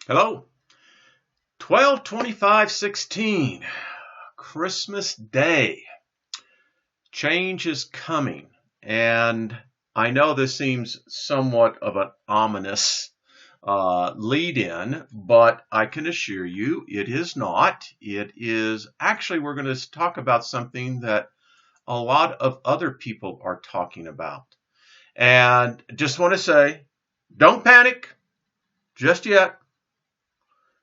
Hello. 12/25/16. Christmas Day. Change is coming. And I know this seems somewhat of an ominous lead in, but I can assure you it is not. It is actually, we're going to talk about something that a lot of other people are talking about. And just want to say, don't panic just yet.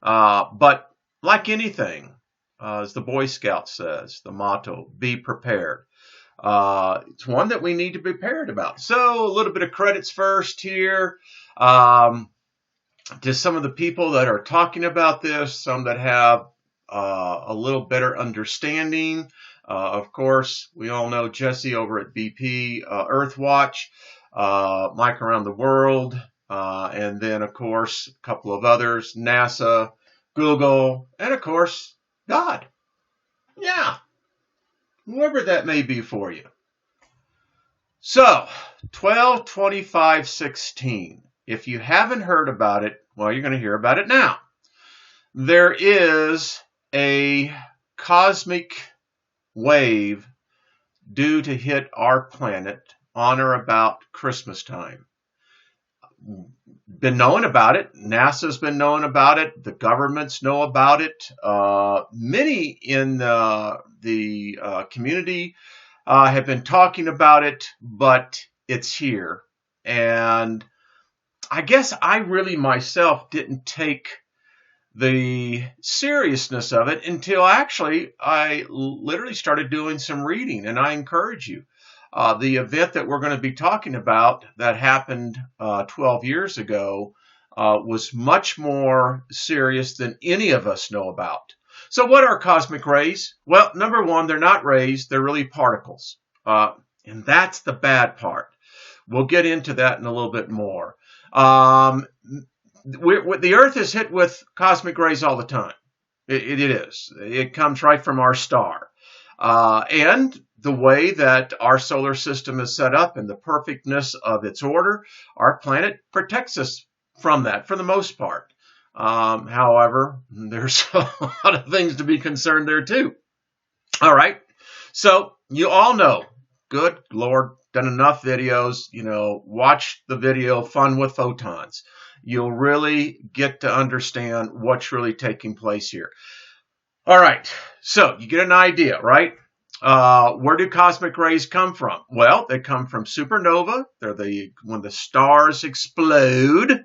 But like anything, as the Boy Scout says, the motto, be prepared. It's one that we need to be prepared about. So a little bit of credits first here. To some of the people that are talking about this, some that have a little better understanding. Of course, we all know Jesse over at BP Earthwatch, Mike Around the World, and then, of course, a couple of others, NASA, Google, and, of course, God. Yeah, whoever that may be for you. So, 12/25/16. If you haven't heard about it, well, you're going to hear about it now. There is a cosmic wave due to hit our planet on or about Christmas time. Been knowing about it. NASA's been knowing about it. The governments know about it. Many in the community have been talking about it, but it's here. And I guess I really myself didn't take the seriousness of it until actually I literally started doing some reading, and I encourage you. The event that we're going to be talking about that happened 12 years ago was much more serious than any of us know about. So what are cosmic rays? Well, number one, they're not rays, they're really particles. And that's the bad part. We'll get into that in a little bit more. The Earth is hit with cosmic rays all the time. It is. It comes right from our star. And the way that our solar system is set up and the perfectness of its order, our planet protects us from that for the most part. However, there's a lot of things to be concerned there too. All right. So you all know, good Lord, done enough videos, watch the video Fun with Photons. You'll really get to understand what's really taking place here. All right, so you get an idea, right? Where do cosmic rays come from? Well, they come from supernova. They're when the stars explode,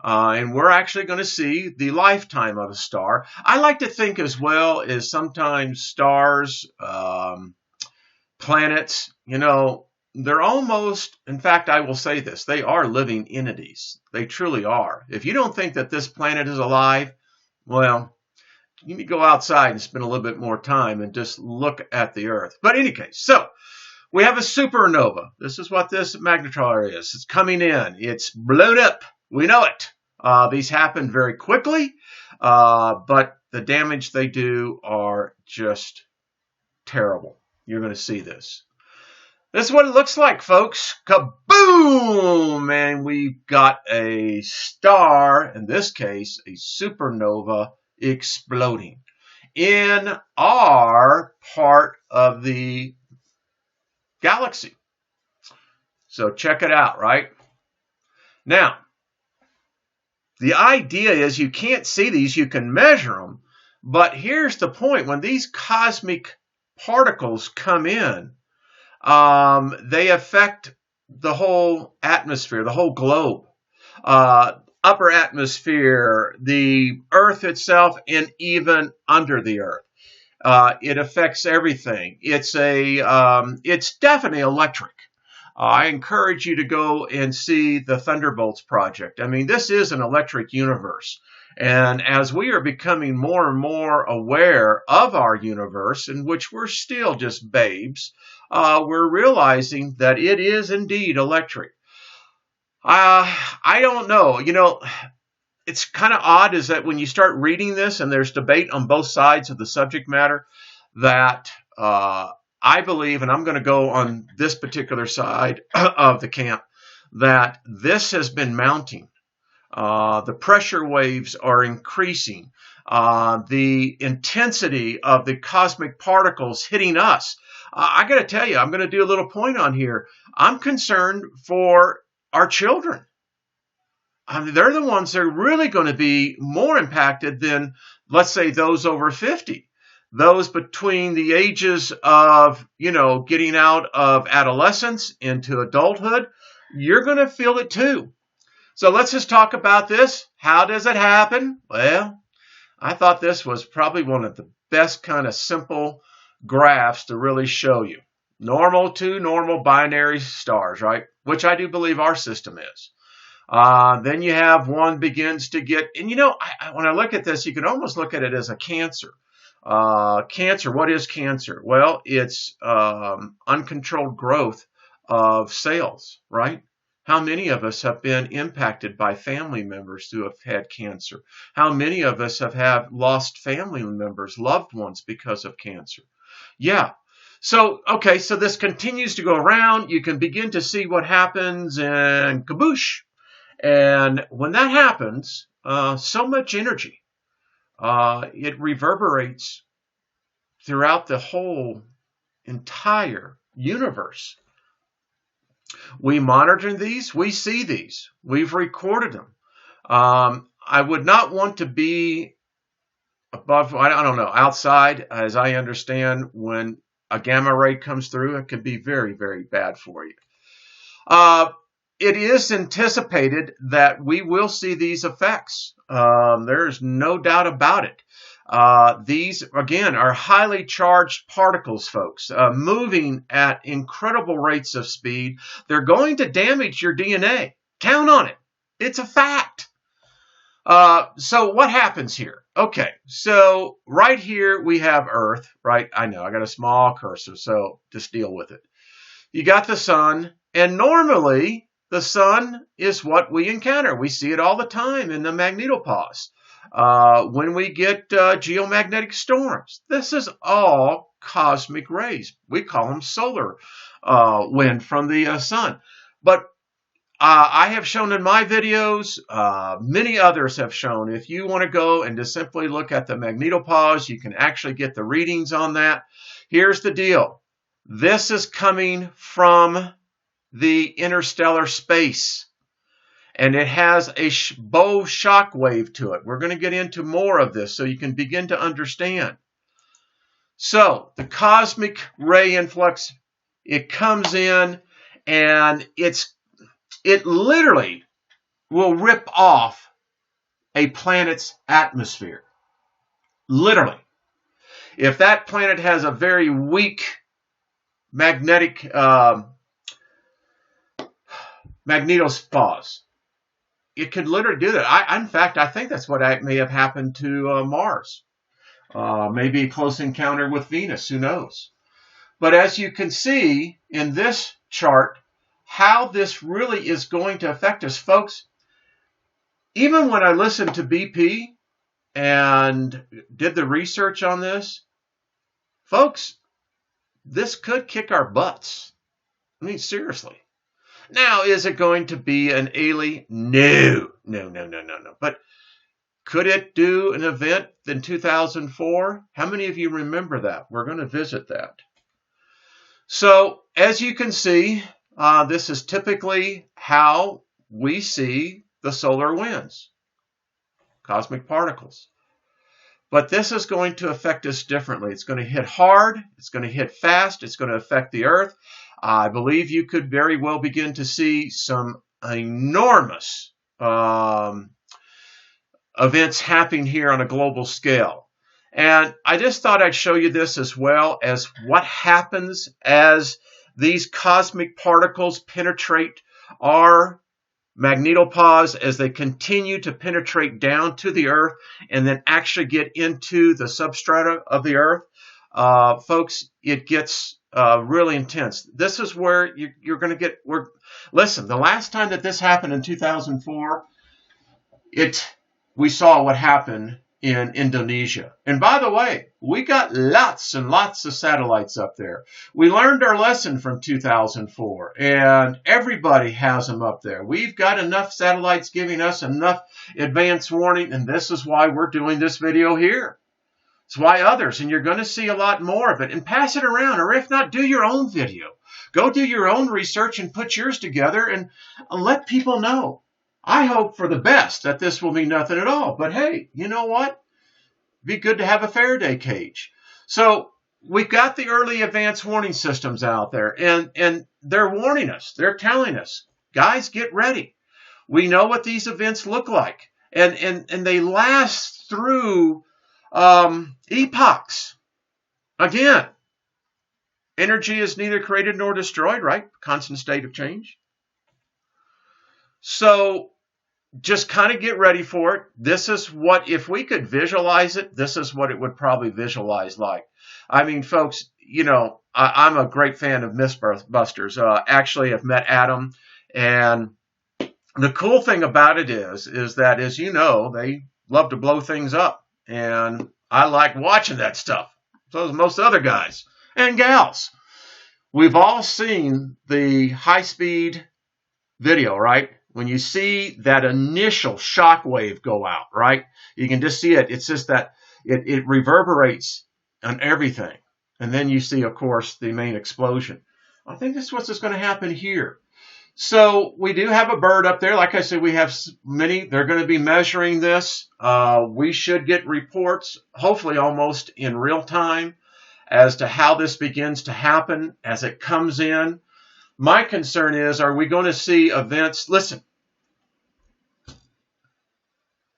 and we're actually going to see the lifetime of a star. I like to think as well as sometimes stars, planets, they're almost, in fact, I will say this, they are living entities. They truly are. If you don't think that this planet is alive, well, you need to go outside and spend a little bit more time and just look at the Earth. But in any case, so we have a supernova. This is what this magnetron is. It's coming in. It's blown up. We know it. These happen very quickly, but the damage they do are just terrible. You're going to see this. This is what it looks like, folks. Kaboom! And we've got a star, in this case, a supernova, exploding in our part of the galaxy. So check it out, right? Now, the idea is you can't see these, you can measure them, but here's the point. When these cosmic particles come in, they affect the whole atmosphere, the whole globe, upper atmosphere, the Earth itself, and even under the Earth. It affects everything. It's definitely electric. I encourage you to go and see the Thunderbolts project. I mean, this is an electric universe. And as we are becoming more and more aware of our universe, in which we're still just babes, we're realizing that it is indeed electric. I don't know. It's kind of odd is that when you start reading this, and there's debate on both sides of the subject matter, that I believe, and I'm going to go on this particular side of the camp, that this has been mounting The pressure waves are increasing. The intensity of the cosmic particles hitting us. I got to tell you, I'm going to do a little point on here. I'm concerned for our children. I mean, they're the ones that are really going to be more impacted than, let's say, those over 50. Those between the ages of, getting out of adolescence into adulthood, you're going to feel it too. So let's just talk about this. How does it happen? Well, I thought this was probably one of the best kind of simple graphs to really show you. Normal to normal binary stars, right? Which I do believe our system is. Then you have one begins to get, and when I look at this, you can almost look at it as a cancer. Cancer, what is cancer? Well, it's uncontrolled growth of cells, right? How many of us have been impacted by family members who have had cancer? How many of us have lost family members, loved ones because of cancer? Yeah. So this continues to go around. You can begin to see what happens and kaboosh. And when that happens, so much energy, it reverberates throughout the whole entire universe. We monitor these. We see these. We've recorded them. I would not want to be above, I don't know, outside, as I understand, when a gamma ray comes through, it can be very, very bad for you. It is anticipated that we will see these effects. There's no doubt about it. These, again, are highly charged particles, folks, moving at incredible rates of speed. They're going to damage your DNA. Count on it. It's a fact. So what happens here? Okay, so right here we have Earth, right? I know, I got a small cursor, so just deal with it. You got the sun, and normally the sun is what we encounter. We see it all the time in the magnetopause. When we get geomagnetic storms, this is all cosmic rays. We call them solar wind from the sun. But I have shown in my videos, many others have shown, if you want to go and just simply look at the magnetopause, you can actually get the readings on that. Here's the deal. This is coming from the interstellar space, and it has a bow shock wave to it. We're going to get into more of this so you can begin to understand. So the cosmic ray influx, it comes in, and it literally will rip off a planet's atmosphere. Literally. If that planet has a very weak magnetic magnetopause, it could literally do that. In fact, I think that's what may have happened to Mars. Maybe a close encounter with Venus, who knows? But as you can see in this chart, how this really is going to affect us, folks. Even when I listened to BP and did the research on this, folks, this could kick our butts. I mean, seriously. Now, is it going to be an alien? No. But could it do an event in 2004? How many of you remember that? We're going to visit that. So, as you can see, this is typically how we see the solar winds, cosmic particles. But this is going to affect us differently. It's going to hit hard. It's going to hit fast. It's going to affect the Earth. I believe you could very well begin to see some enormous events happening here on a global scale. And I just thought I'd show you this as well as what happens as these cosmic particles penetrate our magnetopause, as they continue to penetrate down to the Earth and then actually get into the substrata of the Earth. Folks, it gets really intense. This is where you're going to get... Listen, the last time that this happened in 2004, we saw what happened in Indonesia. And by the way, we got lots and lots of satellites up there. We learned our lesson from 2004, and everybody has them up there. We've got enough satellites giving us enough advance warning, and this is why we're doing this video here. It's why others, and you're going to see a lot more of it, and pass it around, or if not, do your own video. Go do your own research and put yours together and let people know. I hope for the best that this will mean nothing at all. But hey, you know what? Be good to have a Faraday cage. So we've got the early advance warning systems out there, and they're warning us. They're telling us, guys, get ready. We know what these events look like, and they last through epochs. Again, energy is neither created nor destroyed, right? Constant state of change. So just kind of get ready for it. This is what, if we could visualize it, this is what it would probably visualize like. I mean, folks, you know, I'm a great fan of Mythbusters. Actually, I've met Adam, and the cool thing about it is that, as you know, they love to blow things up, and I like watching that stuff. So does most other guys and gals. We've all seen the high-speed video, right? When you see that initial shock wave go out, right? You can just see it. It's just that it reverberates on everything. And then you see, of course, the main explosion. I think that's what's going to happen here. So we do have a bird up there. Like I said, we have many. They're going to be measuring this. We should get reports, hopefully almost in real time, as to how this begins to happen as it comes in. My concern is, are we going to see events? Listen.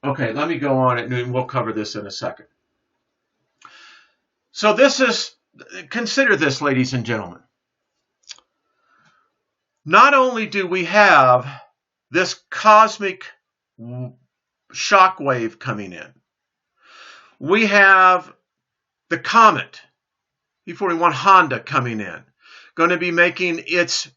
Okay, let me go on and we'll cover this in a second. So this is, consider this, ladies and gentlemen. Not only do we have this cosmic shock wave coming in, we have the Comet, E41 Honda coming in, going to be making its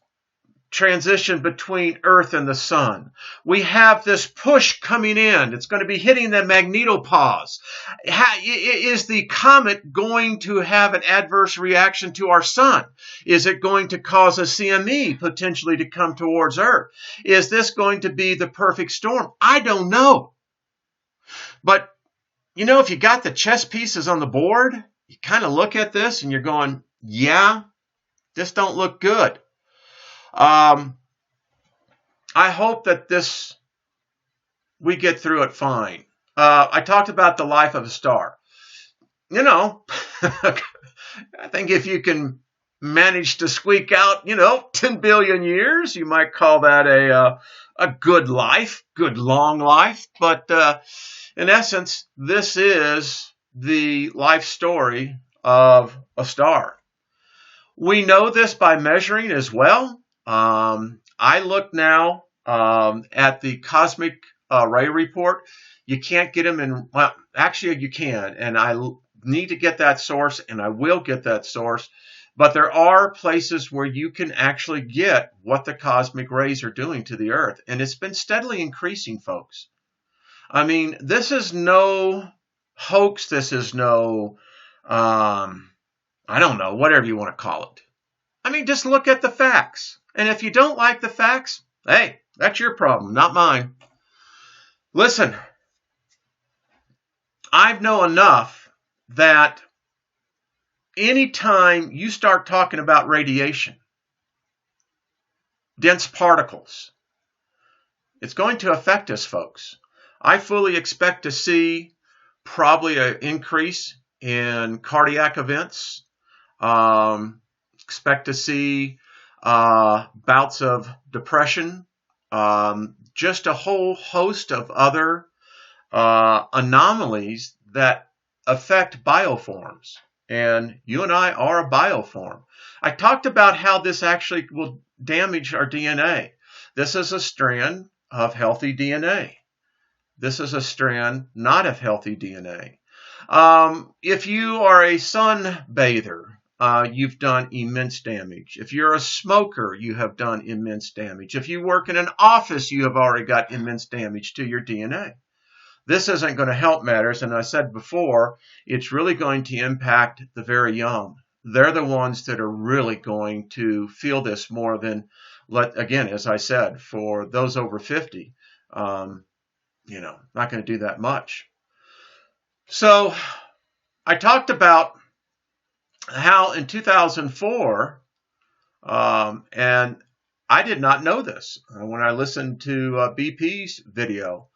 transition between Earth and the Sun. We have this push coming in. It's going to be hitting the magnetopause. Is the comet going to have an adverse reaction to our Sun? Is it going to cause a CME potentially to come towards Earth? Is this going to be the perfect storm? I don't know. But, you know, if you got the chess pieces on the board, you kind of look at this and you're going, yeah, this don't look good. I hope that we get through it fine. I talked about the life of a star. You know, I think if you can manage to squeak out, 10 billion years, you might call that a good life, good long life. But in essence, this is the life story of a star. We know this by measuring as well. I look now at the cosmic ray report. You can't get them in, well, actually you can, and I need to get that source, and I will get that source. But there are places where you can actually get what the cosmic rays are doing to the Earth, and it's been steadily increasing, folks. I mean, this is no hoax. This is no, I don't know, whatever you want to call it. I mean, just look at the facts. And if you don't like the facts, hey, that's your problem, not mine. Listen, I know enough that anytime you start talking about radiation, dense particles, it's going to affect us, folks. I fully expect to see probably an increase in cardiac events. Expect to see bouts of depression, just a whole host of other anomalies that affect bioforms. And you and I are a bioform. I talked about how this actually will damage our DNA. This is a strand of healthy DNA. This is a strand not of healthy DNA. If you are a sunbather, you've done immense damage. If you're a smoker, you have done immense damage. If you work in an office, you have already got immense damage to your DNA. This isn't going to help matters. And I said before, it's really going to impact the very young. They're the ones that are really going to feel this more than, again, as I said, for those over 50, not going to do that much. So I talked about how in 2004, and I did not know this when I listened to BP's video.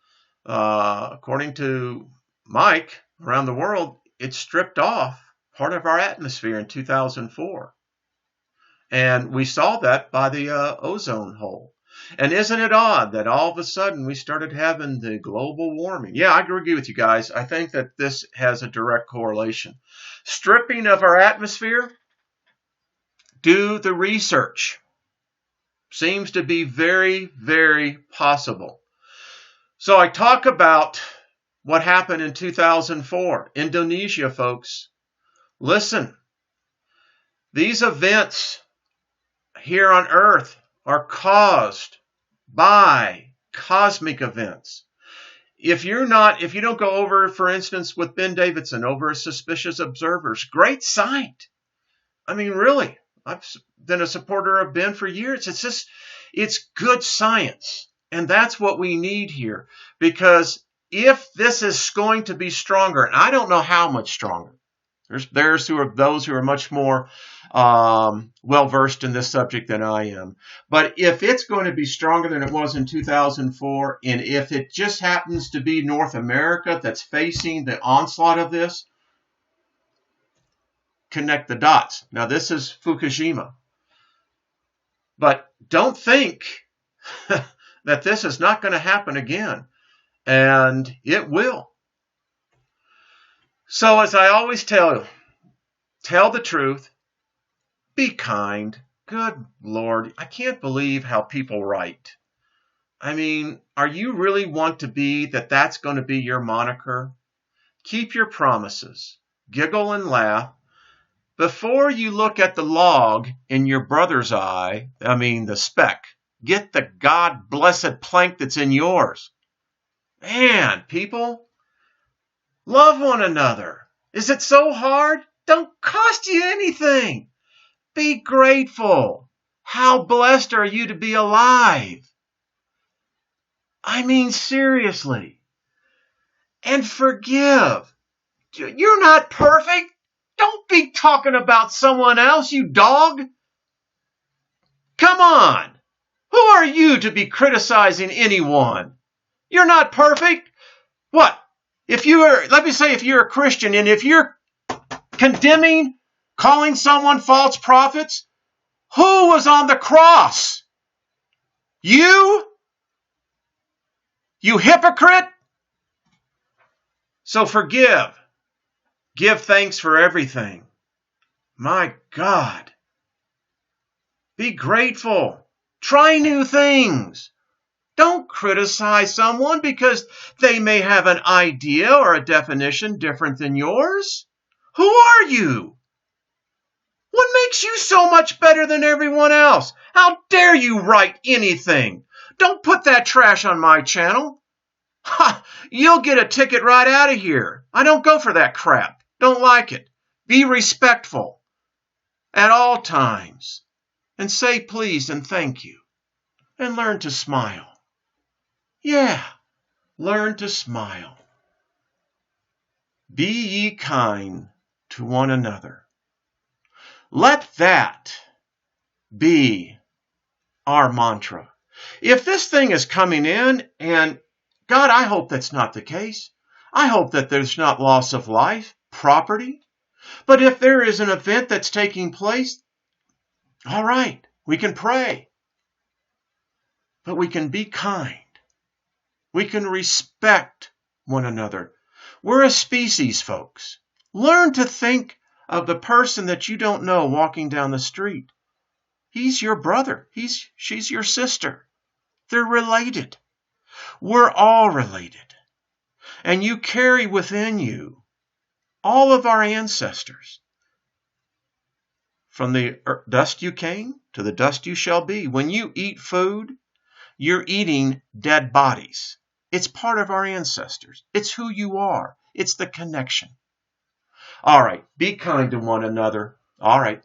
According to Mike, around the world, it stripped off part of our atmosphere in 2004. And we saw that by the ozone hole. And isn't it odd that all of a sudden we started having the global warming? Yeah, I agree with you guys. I think that this has a direct correlation. Stripping of our atmosphere, do the research. Seems to be very, very possible. So I talk about what happened in 2004. Indonesia, folks. Listen, these events here on Earth are caused by cosmic events. If you don't go over, for instance, with Ben Davidson, over Suspicious Observers, great site. I mean, really, I've been a supporter of Ben for years. It's good science. And that's what we need here. Because if this is going to be stronger, and I don't know how much stronger, there's those who are much more well-versed in this subject than I am. But if it's going to be stronger than it was in 2004, and if it just happens to be North America that's facing the onslaught of this, connect the dots. Now, this is Fukushima. But don't think that this is not going to happen again. And it will. So as I always tell the truth, be kind. Good Lord, I can't believe how people write. I mean, are you really want to be that's going to be your moniker? Keep your promises. Giggle and laugh. Before you look at the log in your brother's eye, the speck, get the God-blessed plank that's in yours. Man, people, love one another. Is it so hard? Don't cost you anything. Be grateful. How blessed are you to be alive? I mean, seriously. And forgive. You're not perfect. Don't be talking about someone else, you dog. Come on. Who are you to be criticizing anyone? You're not perfect. What? Let me say if you're a Christian and if you're condemning, calling someone false prophets, who was on the cross? You? You hypocrite? So forgive. Give thanks for everything. My God. Be grateful. Try new things. Don't criticize someone because they may have an idea or a definition different than yours. Who are you? What makes you so much better than everyone else? How dare you write anything? Don't put that trash on my channel. Ha! You'll get a ticket right out of here. I don't go for that crap. Don't like it. Be respectful at all times. And say please and thank you. And learn to smile. Yeah, learn to smile. Be ye kind to one another. Let that be our mantra. If this thing is coming in, and God, I hope that's not the case. I hope that there's not loss of life, property. But if there is an event that's taking place, all right, we can pray. But we can be kind. We can respect one another. We're a species, folks. Learn to think of the person that you don't know walking down the street. He's your brother. She's your sister. They're related. We're all related. And you carry within you all of our ancestors. From the dust you came to the dust you shall be. When you eat food, you're eating dead bodies. It's part of our ancestors. It's who you are. It's the connection. All right. Be kind to one another. All right.